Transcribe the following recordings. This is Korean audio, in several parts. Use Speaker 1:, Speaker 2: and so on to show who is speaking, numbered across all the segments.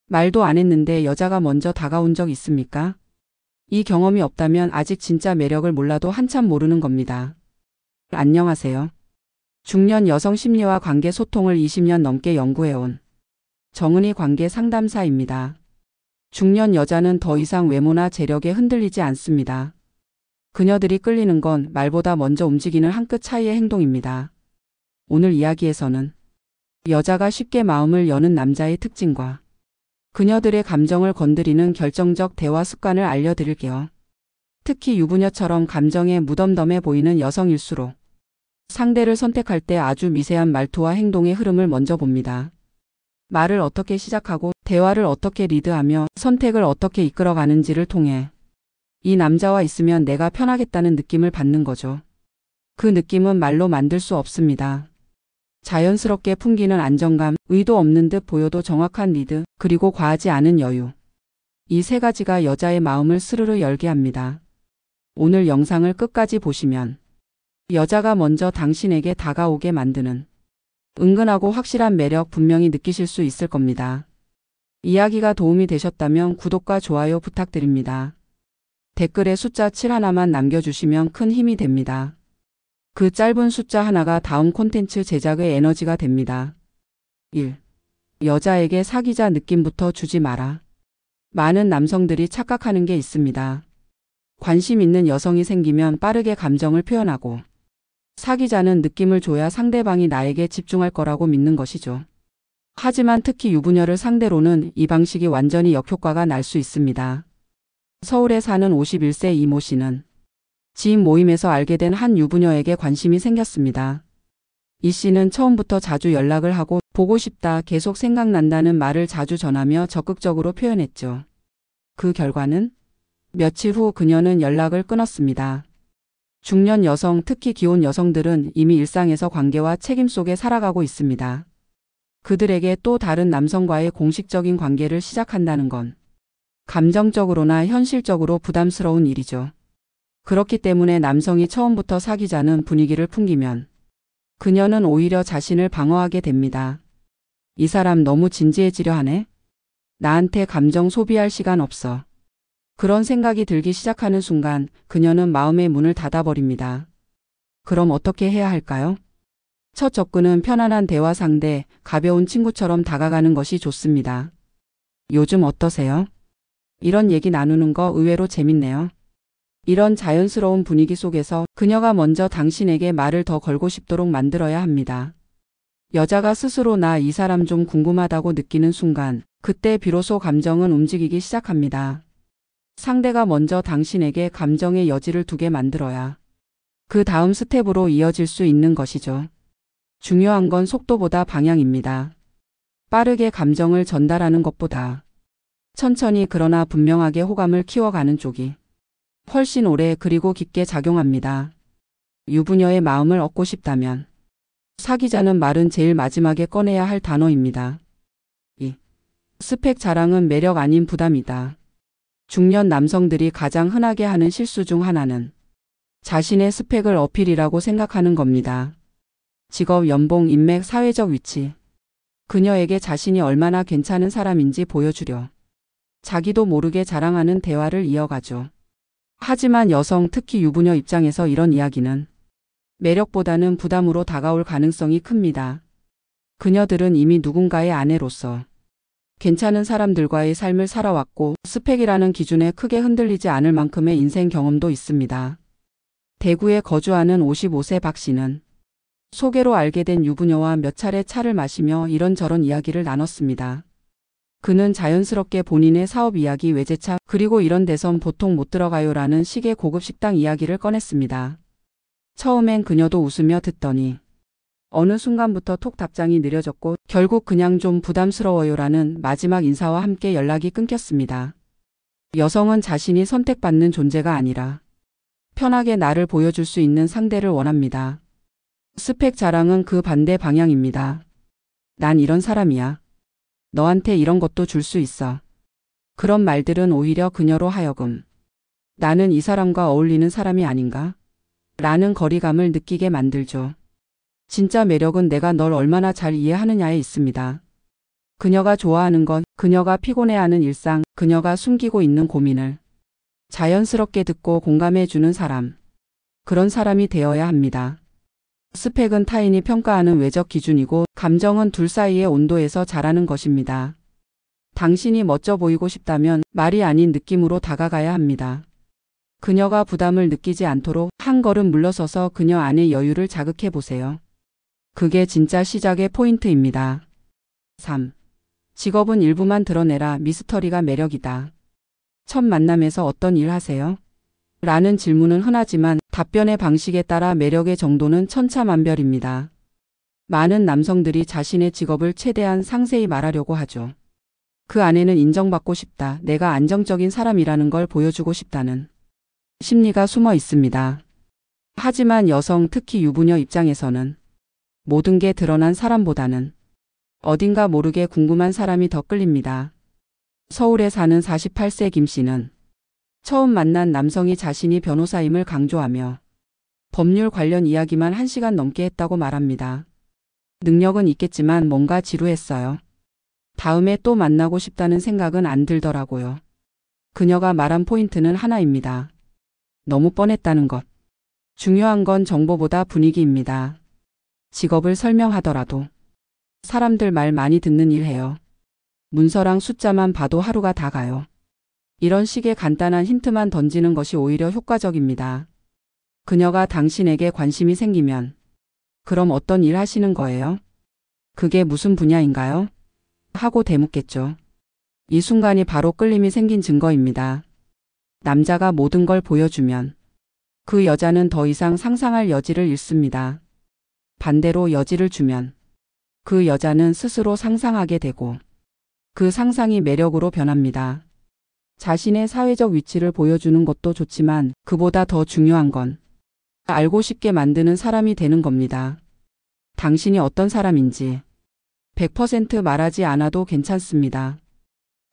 Speaker 1: 말도 안 했는데 여자가 먼저 다가온 적 있습니까? 이 경험이 없다면 아직 진짜 매력을 몰라도 한참 모르는 겁니다. 안녕하세요. 중년 여성 심리와 관계 소통을 20년 넘게 연구해온 정은희 관계 상담사입니다. 중년 여자는 더 이상 외모나 재력에 흔들리지 않습니다. 그녀들이 끌리는 건 말보다 먼저 움직이는 한 끗 차이의 행동입니다. 오늘 이야기에서는 여자가 쉽게 마음을 여는 남자의 특징과 그녀들의 감정을 건드리는 결정적 대화 습관을 알려드릴게요. 특히 유부녀처럼 감정에 무덤덤해 보이는 여성일수록 상대를 선택할 때 아주 미세한 말투와 행동의 흐름을 먼저 봅니다. 말을 어떻게 시작하고 대화를 어떻게 리드하며 선택을 어떻게 이끌어가는지를 통해 이 남자와 있으면 내가 편하겠다는 느낌을 받는 거죠. 그 느낌은 말로 만들 수 없습니다. 자연스럽게 풍기는 안정감, 의도 없는 듯 보여도 정확한 리드, 그리고 과하지 않은 여유. 이 세 가지가 여자의 마음을 스르르 열게 합니다. 오늘 영상을 끝까지 보시면 여자가 먼저 당신에게 다가오게 만드는 은근하고 확실한 매력 분명히 느끼실 수 있을 겁니다. 이야기가 도움이 되셨다면 구독과 좋아요 부탁드립니다. 댓글에 숫자 7 하나만 남겨주시면 큰 힘이 됩니다. 그 짧은 숫자 하나가 다음 콘텐츠 제작의 에너지가 됩니다. 1. 여자에게 사귀자 느낌부터 주지 마라. 많은 남성들이 착각하는 게 있습니다. 관심 있는 여성이 생기면 빠르게 감정을 표현하고 사귀자는 느낌을 줘야 상대방이 나에게 집중할 거라고 믿는 것이죠. 하지만 특히 유부녀를 상대로는 이 방식이 완전히 역효과가 날 수 있습니다. 서울에 사는 51세 이모 씨는 지인 모임에서 알게 된 한 유부녀에게 관심이 생겼습니다. 이 씨는 처음부터 자주 연락을 하고 보고 싶다, 계속 생각난다는 말을 자주 전하며 적극적으로 표현했죠. 그 결과는 며칠 후 그녀는 연락을 끊었습니다. 중년 여성, 특히 기혼 여성들은 이미 일상에서 관계와 책임 속에 살아가고 있습니다. 그들에게 또 다른 남성과의 공식적인 관계를 시작한다는 건 감정적으로나 현실적으로 부담스러운 일이죠. 그렇기 때문에 남성이 처음부터 사귀자는 분위기를 풍기면 그녀는 오히려 자신을 방어하게 됩니다. 이 사람 너무 진지해지려 하네? 나한테 감정 소비할 시간 없어. 그런 생각이 들기 시작하는 순간 그녀는 마음의 문을 닫아버립니다. 그럼 어떻게 해야 할까요? 첫 접근은 편안한 대화 상대, 가벼운 친구처럼 다가가는 것이 좋습니다. 요즘 어떠세요? 이런 얘기 나누는 거 의외로 재밌네요. 이런 자연스러운 분위기 속에서 그녀가 먼저 당신에게 말을 더 걸고 싶도록 만들어야 합니다. 여자가 스스로 나 이 사람 좀 궁금하다고 느끼는 순간 그때 비로소 감정은 움직이기 시작합니다. 상대가 먼저 당신에게 감정의 여지를 두게 만들어야 그 다음 스텝으로 이어질 수 있는 것이죠. 중요한 건 속도보다 방향입니다. 빠르게 감정을 전달하는 것보다 천천히 그러나 분명하게 호감을 키워가는 쪽이 훨씬 오래 그리고 깊게 작용합니다. 유부녀의 마음을 얻고 싶다면 사귀자는 말은 제일 마지막에 꺼내야 할 단어입니다. 2. 스펙 자랑은 매력 아닌 부담이다. 중년 남성들이 가장 흔하게 하는 실수 중 하나는 자신의 스펙을 어필이라고 생각하는 겁니다. 직업, 연봉, 인맥, 사회적 위치. 그녀에게 자신이 얼마나 괜찮은 사람인지 보여주려 자기도 모르게 자랑하는 대화를 이어가죠. 하지만 여성, 특히 유부녀 입장에서 이런 이야기는 매력보다는 부담으로 다가올 가능성이 큽니다. 그녀들은 이미 누군가의 아내로서 괜찮은 사람들과의 삶을 살아왔고 스펙이라는 기준에 크게 흔들리지 않을 만큼의 인생 경험도 있습니다. 대구에 거주하는 55세 박 씨는 소개로 알게 된 유부녀와 몇 차례 차를 마시며 이런저런 이야기를 나눴습니다. 그는 자연스럽게 본인의 사업 이야기, 외제차, 그리고 이런 데선 보통 못 들어가요라는 식의 고급 식당 이야기를 꺼냈습니다. 처음엔 그녀도 웃으며 듣더니 어느 순간부터 톡 답장이 느려졌고 결국 그냥 좀 부담스러워요라는 마지막 인사와 함께 연락이 끊겼습니다. 여성은 자신이 선택받는 존재가 아니라 편하게 나를 보여줄 수 있는 상대를 원합니다. 스펙 자랑은 그 반대 방향입니다. 난 이런 사람이야. 너한테 이런 것도 줄 수 있어. 그런 말들은 오히려 그녀로 하여금 나는 이 사람과 어울리는 사람이 아닌가? 라는 거리감을 느끼게 만들죠. 진짜 매력은 내가 널 얼마나 잘 이해하느냐에 있습니다. 그녀가 좋아하는 것, 그녀가 피곤해하는 일상, 그녀가 숨기고 있는 고민을 자연스럽게 듣고 공감해주는 사람. 그런 사람이 되어야 합니다. 스펙은 타인이 평가하는 외적 기준이고 감정은 둘 사이의 온도에서 자라는 것입니다. 당신이 멋져 보이고 싶다면 말이 아닌 느낌으로 다가가야 합니다. 그녀가 부담을 느끼지 않도록 한 걸음 물러서서 그녀 안의 여유를 자극해 보세요. 그게 진짜 시작의 포인트입니다. 3. 직업은 일부만 드러내라. 미스터리가 매력이다. 첫 만남에서 어떤 일 하세요? 라는 질문은 흔하지만 답변의 방식에 따라 매력의 정도는 천차만별입니다. 많은 남성들이 자신의 직업을 최대한 상세히 말하려고 하죠. 그 안에는 인정받고 싶다, 내가 안정적인 사람이라는 걸 보여주고 싶다는 심리가 숨어 있습니다. 하지만 여성, 특히 유부녀 입장에서는 모든 게 드러난 사람보다는 어딘가 모르게 궁금한 사람이 더 끌립니다. 서울에 사는 48세 김 씨는 처음 만난 남성이 자신이 변호사임을 강조하며 법률 관련 이야기만 1시간 넘게 했다고 말합니다. 능력은 있겠지만 뭔가 지루했어요. 다음에 또 만나고 싶다는 생각은 안 들더라고요. 그녀가 말한 포인트는 하나입니다. 너무 뻔했다는 것. 중요한 건 정보보다 분위기입니다. 직업을 설명하더라도 사람들 말 많이 듣는 일 해요. 문서랑 숫자만 봐도 하루가 다 가요. 이런 식의 간단한 힌트만 던지는 것이 오히려 효과적입니다. 그녀가 당신에게 관심이 생기면 그럼 어떤 일 하시는 거예요? 그게 무슨 분야인가요? 하고 대묻겠죠. 이 순간이 바로 끌림이 생긴 증거입니다. 남자가 모든 걸 보여주면 그 여자는 더 이상 상상할 여지를 잃습니다. 반대로 여지를 주면 그 여자는 스스로 상상하게 되고 그 상상이 매력으로 변합니다. 자신의 사회적 위치를 보여주는 것도 좋지만 그보다 더 중요한 건 알고 싶게 만드는 사람이 되는 겁니다. 당신이 어떤 사람인지 100% 말하지 않아도 괜찮습니다.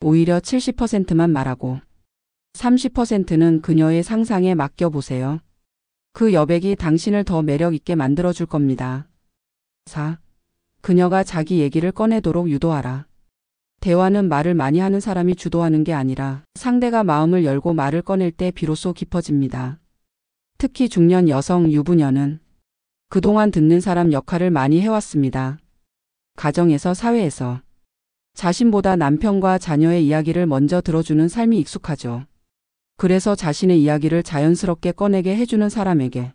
Speaker 1: 오히려 70%만 말하고 30%는 그녀의 상상에 맡겨보세요. 그 여백이 당신을 더 매력 있게 만들어줄 겁니다. 4. 그녀가 자기 얘기를 꺼내도록 유도하라. 대화는 말을 많이 하는 사람이 주도하는 게 아니라 상대가 마음을 열고 말을 꺼낼 때 비로소 깊어집니다. 특히 중년 여성 유부녀는 그동안 듣는 사람 역할을 많이 해왔습니다. 가정에서, 사회에서 자신보다 남편과 자녀의 이야기를 먼저 들어주는 삶이 익숙하죠. 그래서 자신의 이야기를 자연스럽게 꺼내게 해주는 사람에게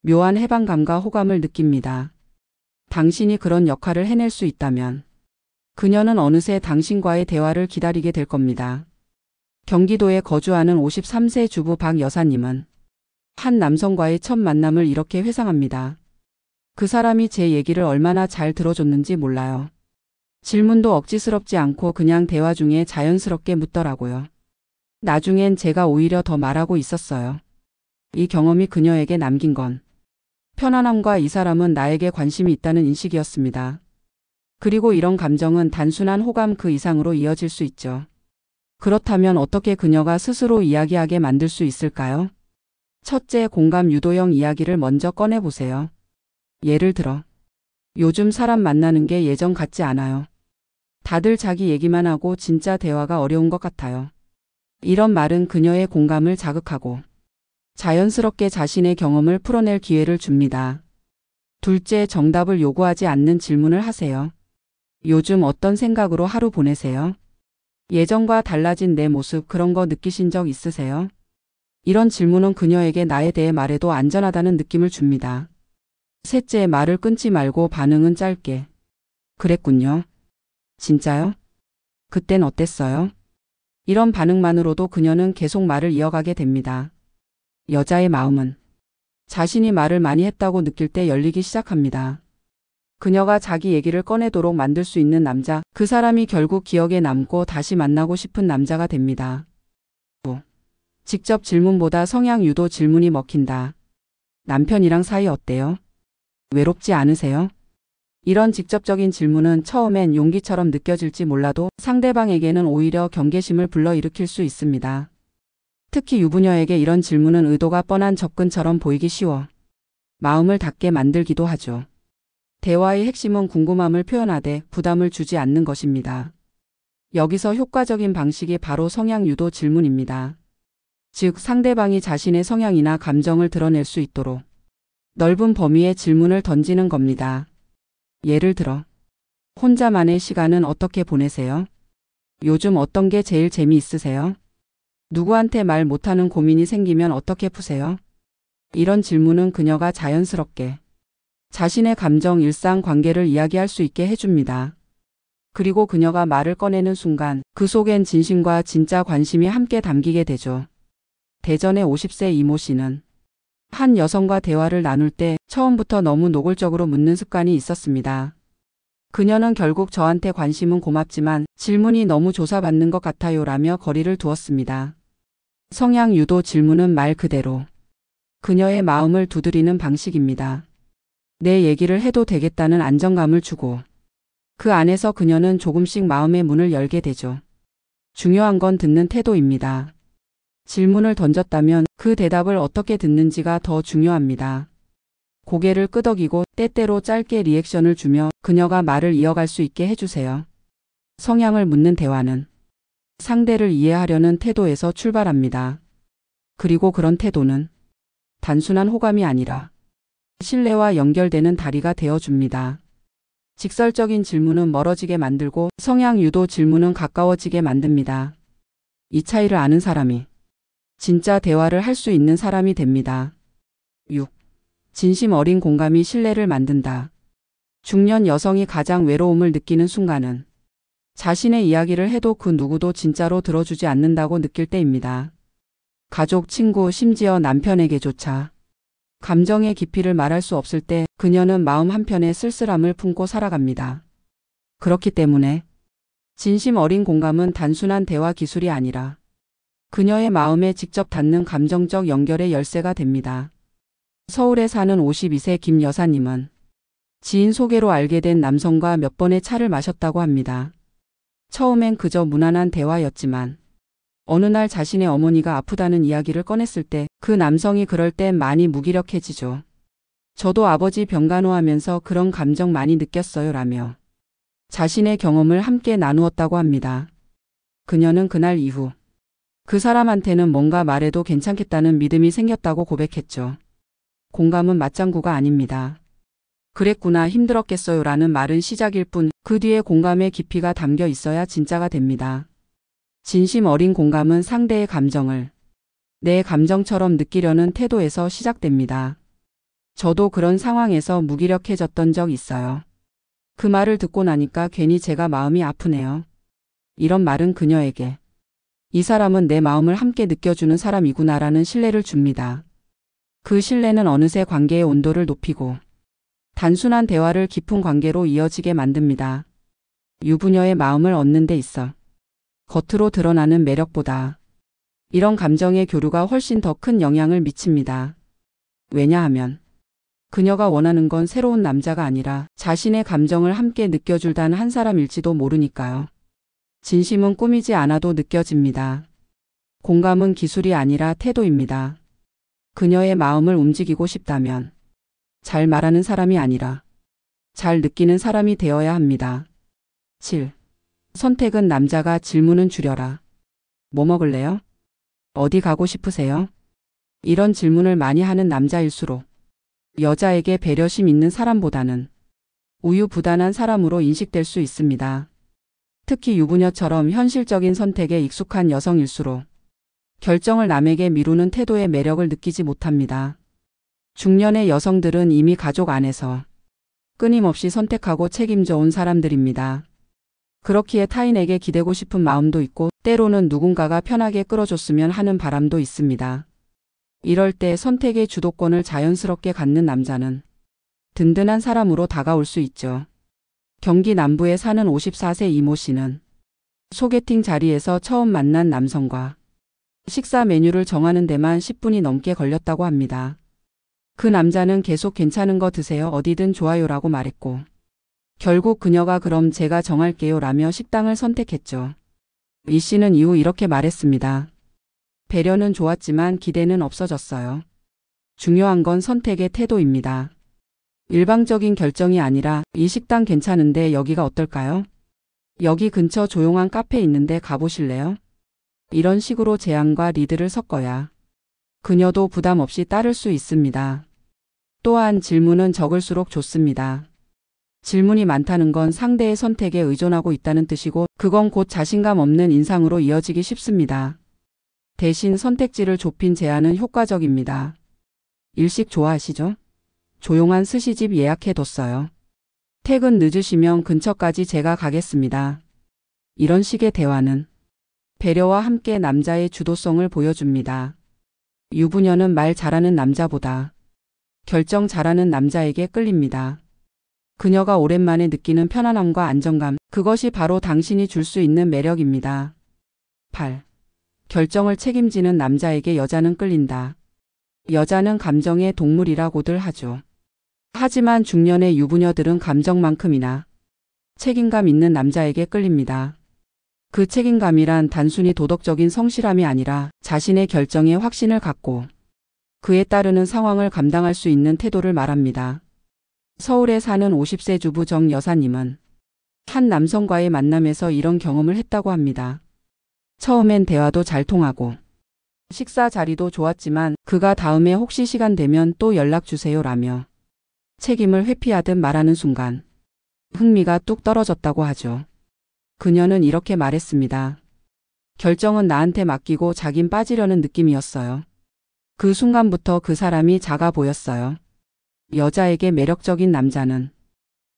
Speaker 1: 묘한 해방감과 호감을 느낍니다. 당신이 그런 역할을 해낼 수 있다면 그녀는 어느새 당신과의 대화를 기다리게 될 겁니다. 경기도에 거주하는 53세 주부 박 여사님은 한 남성과의 첫 만남을 이렇게 회상합니다. 그 사람이 제 얘기를 얼마나 잘 들어줬는지 몰라요. 질문도 억지스럽지 않고 그냥 대화 중에 자연스럽게 묻더라고요. 나중엔 제가 오히려 더 말하고 있었어요. 이 경험이 그녀에게 남긴 건 편안함과 이 사람은 나에게 관심이 있다는 인식이었습니다. 그리고 이런 감정은 단순한 호감 그 이상으로 이어질 수 있죠. 그렇다면 어떻게 그녀가 스스로 이야기하게 만들 수 있을까요? 첫째, 공감 유도형 이야기를 먼저 꺼내보세요. 예를 들어, 요즘 사람 만나는 게 예전 같지 않아요. 다들 자기 얘기만 하고 진짜 대화가 어려운 것 같아요. 이런 말은 그녀의 공감을 자극하고 자연스럽게 자신의 경험을 풀어낼 기회를 줍니다. 둘째, 정답을 요구하지 않는 질문을 하세요. 요즘 어떤 생각으로 하루 보내세요? 예전과 달라진 내 모습, 그런 거 느끼신 적 있으세요? 이런 질문은 그녀에게 나에 대해 말해도 안전하다는 느낌을 줍니다. 셋째, 말을 끊지 말고 반응은 짧게. 그랬군요. 진짜요? 그땐 어땠어요? 이런 반응만으로도 그녀는 계속 말을 이어가게 됩니다. 여자의 마음은 자신이 말을 많이 했다고 느낄 때 열리기 시작합니다. 그녀가 자기 얘기를 꺼내도록 만들 수 있는 남자, 그 사람이 결국 기억에 남고 다시 만나고 싶은 남자가 됩니다. 직접 질문보다 성향 유도 질문이 먹힌다. 남편이랑 사이 어때요? 외롭지 않으세요? 이런 직접적인 질문은 처음엔 용기처럼 느껴질지 몰라도 상대방에게는 오히려 경계심을 불러일으킬 수 있습니다. 특히 유부녀에게 이런 질문은 의도가 뻔한 접근처럼 보이기 쉬워 마음을 닫게 만들기도 하죠. 대화의 핵심은 궁금함을 표현하되 부담을 주지 않는 것입니다. 여기서 효과적인 방식이 바로 성향 유도 질문입니다. 즉, 상대방이 자신의 성향이나 감정을 드러낼 수 있도록 넓은 범위의 질문을 던지는 겁니다. 예를 들어, 혼자만의 시간은 어떻게 보내세요? 요즘 어떤 게 제일 재미있으세요? 누구한테 말 못하는 고민이 생기면 어떻게 푸세요? 이런 질문은 그녀가 자연스럽게 자신의 감정, 일상, 관계를 이야기할 수 있게 해줍니다. 그리고 그녀가 말을 꺼내는 순간 그 속엔 진심과 진짜 관심이 함께 담기게 되죠. 대전의 50세 이모 씨는 한 여성과 대화를 나눌 때 처음부터 너무 노골적으로 묻는 습관이 있었습니다. 그녀는 결국 저한테 관심은 고맙지만 질문이 너무 조사받는 것 같아요 라며 거리를 두었습니다. 성향 유도 질문은 말 그대로 그녀의 마음을 두드리는 방식입니다. 내 얘기를 해도 되겠다는 안정감을 주고 그 안에서 그녀는 조금씩 마음의 문을 열게 되죠. 중요한 건 듣는 태도입니다. 질문을 던졌다면 그 대답을 어떻게 듣는지가 더 중요합니다. 고개를 끄덕이고 때때로 짧게 리액션을 주며 그녀가 말을 이어갈 수 있게 해주세요. 성향을 묻는 대화는 상대를 이해하려는 태도에서 출발합니다. 그리고 그런 태도는 단순한 호감이 아니라 신뢰와 연결되는 다리가 되어줍니다. 직설적인 질문은 멀어지게 만들고 성향 유도 질문은 가까워지게 만듭니다. 이 차이를 아는 사람이 진짜 대화를 할 수 있는 사람이 됩니다. 6. 진심 어린 공감이 신뢰를 만든다. 중년 여성이 가장 외로움을 느끼는 순간은 자신의 이야기를 해도 그 누구도 진짜로 들어주지 않는다고 느낄 때입니다. 가족, 친구, 심지어 남편에게조차 감정의 깊이를 말할 수 없을 때 그녀는 마음 한편에 쓸쓸함을 품고 살아갑니다. 그렇기 때문에 진심 어린 공감은 단순한 대화 기술이 아니라 그녀의 마음에 직접 닿는 감정적 연결의 열쇠가 됩니다. 서울에 사는 52세 김 여사님은 지인 소개로 알게 된 남성과 몇 번의 차를 마셨다고 합니다. 처음엔 그저 무난한 대화였지만 어느 날 자신의 어머니가 아프다는 이야기를 꺼냈을 때 그 남성이 그럴 땐 많이 무기력해지죠. 저도 아버지 병간호하면서 그런 감정 많이 느꼈어요 라며 자신의 경험을 함께 나누었다고 합니다. 그녀는 그날 이후 그 사람한테는 뭔가 말해도 괜찮겠다는 믿음이 생겼다고 고백했죠. 공감은 맞장구가 아닙니다. 그랬구나, 힘들었겠어요 라는 말은 시작일 뿐 그 뒤에 공감의 깊이가 담겨 있어야 진짜가 됩니다. 진심 어린 공감은 상대의 감정을 내 감정처럼 느끼려는 태도에서 시작됩니다. 저도 그런 상황에서 무기력해졌던 적 있어요. 그 말을 듣고 나니까 괜히 제가 마음이 아프네요. 이런 말은 그녀에게 이 사람은 내 마음을 함께 느껴주는 사람이구나라는 신뢰를 줍니다. 그 신뢰는 어느새 관계의 온도를 높이고 단순한 대화를 깊은 관계로 이어지게 만듭니다. 유부녀의 마음을 얻는 데 있어 겉으로 드러나는 매력보다 이런 감정의 교류가 훨씬 더 큰 영향을 미칩니다. 왜냐하면 그녀가 원하는 건 새로운 남자가 아니라 자신의 감정을 함께 느껴줄 단 한 사람일지도 모르니까요. 진심은 꾸미지 않아도 느껴집니다. 공감은 기술이 아니라 태도입니다. 그녀의 마음을 움직이고 싶다면 잘 말하는 사람이 아니라 잘 느끼는 사람이 되어야 합니다. 7. 선택은 남자가 질문은 줄여라. 뭐 먹을래요? 어디 가고 싶으세요? 이런 질문을 많이 하는 남자일수록 여자에게 배려심 있는 사람보다는 우유부단한 사람으로 인식될 수 있습니다. 특히 유부녀처럼 현실적인 선택에 익숙한 여성일수록 결정을 남에게 미루는 태도의 매력을 느끼지 못합니다. 중년의 여성들은 이미 가족 안에서 끊임없이 선택하고 책임져 온 사람들입니다. 그렇기에 타인에게 기대고 싶은 마음도 있고 때로는 누군가가 편하게 끌어줬으면 하는 바람도 있습니다. 이럴 때 선택의 주도권을 자연스럽게 갖는 남자는 든든한 사람으로 다가올 수 있죠. 경기 남부에 사는 54세 이모 씨는 소개팅 자리에서 처음 만난 남성과 식사 메뉴를 정하는 데만 10분이 넘게 걸렸다고 합니다. 그 남자는 계속 괜찮은 거 드세요, 어디든 좋아요라고 말했고 결국 그녀가 그럼 제가 정할게요 라며 식당을 선택했죠. 이 씨는 이후 이렇게 말했습니다. 배려는 좋았지만 기대는 없어졌어요. 중요한 건 선택의 태도입니다. 일방적인 결정이 아니라 이 식당 괜찮은데 여기가 어떨까요? 여기 근처 조용한 카페 있는데 가보실래요? 이런 식으로 제안과 리드를 섞어야 그녀도 부담 없이 따를 수 있습니다. 또한 질문은 적을수록 좋습니다. 질문이 많다는 건 상대의 선택에 의존하고 있다는 뜻이고 그건 곧 자신감 없는 인상으로 이어지기 쉽습니다. 대신 선택지를 좁힌 제안은 효과적입니다. 일식 좋아하시죠? 조용한 스시집 예약해뒀어요. 퇴근 늦으시면 근처까지 제가 가겠습니다. 이런 식의 대화는 배려와 함께 남자의 주도성을 보여줍니다. 유부녀는 말 잘하는 남자보다 결정 잘하는 남자에게 끌립니다. 그녀가 오랜만에 느끼는 편안함과 안정감, 그것이 바로 당신이 줄 수 있는 매력입니다. 8. 결정을 책임지는 남자에게 여자는 끌린다. 여자는 감정의 동물이라고들 하죠. 하지만 중년의 유부녀들은 감정만큼이나 책임감 있는 남자에게 끌립니다. 그 책임감이란 단순히 도덕적인 성실함이 아니라 자신의 결정에 확신을 갖고 그에 따르는 상황을 감당할 수 있는 태도를 말합니다. 서울에 사는 50세 주부 정 여사님은 한 남성과의 만남에서 이런 경험을 했다고 합니다. 처음엔 대화도 잘 통하고 식사 자리도 좋았지만 그가 다음에 혹시 시간 되면 또 연락 주세요 라며 책임을 회피하듯 말하는 순간 흥미가 뚝 떨어졌다고 하죠. 그녀는 이렇게 말했습니다. 결정은 나한테 맡기고 자긴 빠지려는 느낌이었어요. 그 순간부터 그 사람이 작아 보였어요. 여자에게 매력적인 남자는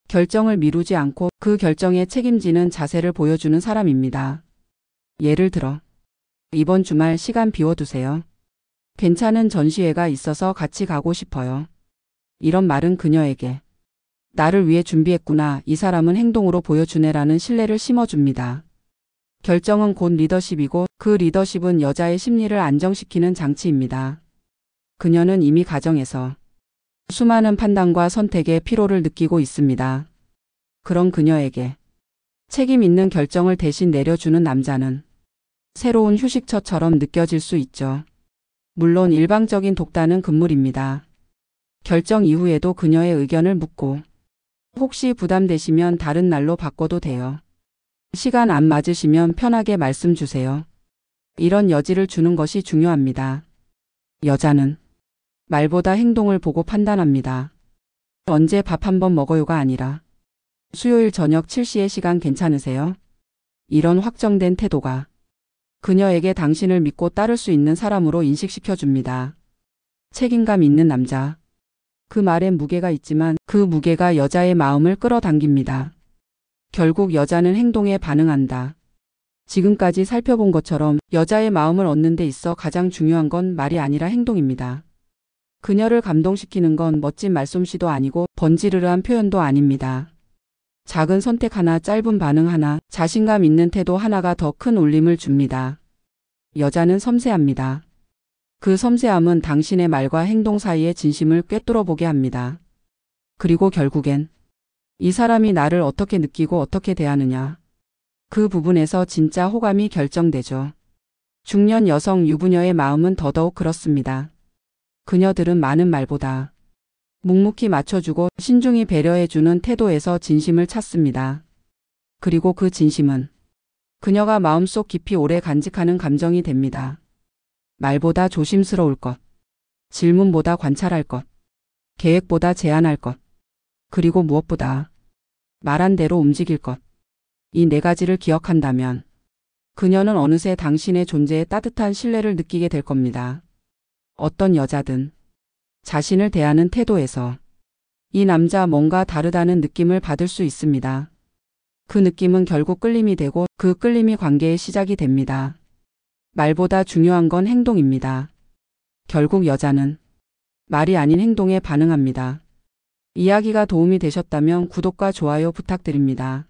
Speaker 1: 결정을 미루지 않고 그 결정에 책임지는 자세를 보여주는 사람입니다. 예를 들어 이번 주말 시간 비워두세요. 괜찮은 전시회가 있어서 같이 가고 싶어요. 이런 말은 그녀에게 나를 위해 준비했구나, 이 사람은 행동으로 보여주네라는 신뢰를 심어줍니다. 결정은 곧 리더십이고 그 리더십은 여자의 심리를 안정시키는 장치입니다. 그녀는 이미 가정에서 수많은 판단과 선택의 피로를 느끼고 있습니다. 그런 그녀에게 책임 있는 결정을 대신 내려주는 남자는 새로운 휴식처처럼 느껴질 수 있죠. 물론 일방적인 독단은 금물입니다. 결정 이후에도 그녀의 의견을 묻고 혹시 부담되시면 다른 날로 바꿔도 돼요. 시간 안 맞으시면 편하게 말씀 주세요. 이런 여지를 주는 것이 중요합니다. 여자는 말보다 행동을 보고 판단합니다. 언제 밥 한번 먹어요가 아니라 수요일 저녁 7시에 시간 괜찮으세요? 이런 확정된 태도가 그녀에게 당신을 믿고 따를 수 있는 사람으로 인식시켜줍니다. 책임감 있는 남자. 그 말엔 무게가 있지만 그 무게가 여자의 마음을 끌어당깁니다. 결국 여자는 행동에 반응한다. 지금까지 살펴본 것처럼 여자의 마음을 얻는 데 있어 가장 중요한 건 말이 아니라 행동입니다. 그녀를 감동시키는 건 멋진 말솜씨도 아니고 번지르르한 표현도 아닙니다. 작은 선택 하나, 짧은 반응 하나, 자신감 있는 태도 하나가 더 큰 울림을 줍니다. 여자는 섬세합니다. 그 섬세함은 당신의 말과 행동 사이의 진심을 꿰뚫어 보게 합니다. 그리고 결국엔 이 사람이 나를 어떻게 느끼고 어떻게 대하느냐. 그 부분에서 진짜 호감이 결정되죠. 중년 여성 유부녀의 마음은 더더욱 그렇습니다. 그녀들은 많은 말보다 묵묵히 맞춰주고 신중히 배려해주는 태도에서 진심을 찾습니다. 그리고 그 진심은 그녀가 마음속 깊이 오래 간직하는 감정이 됩니다. 말보다 조심스러울 것, 질문보다 관찰할 것, 계획보다 제안할 것, 그리고 무엇보다 말한 대로 움직일 것. 이 네 가지를 기억한다면 그녀는 어느새 당신의 존재에 따뜻한 신뢰를 느끼게 될 겁니다. 어떤 여자든 자신을 대하는 태도에서 이 남자 뭔가 다르다는 느낌을 받을 수 있습니다. 그 느낌은 결국 끌림이 되고 그 끌림이 관계의 시작이 됩니다. 말보다 중요한 건 행동입니다. 결국 여자는 말이 아닌 행동에 반응합니다. 이야기가 도움이 되셨다면 구독과 좋아요 부탁드립니다.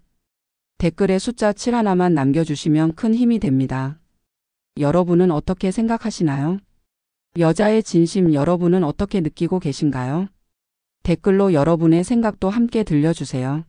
Speaker 1: 댓글에 숫자 7 하나만 남겨주시면 큰 힘이 됩니다. 여러분은 어떻게 생각하시나요? 여자의 진심 여러분은 어떻게 느끼고 계신가요? 댓글로 여러분의 생각도 함께 들려주세요.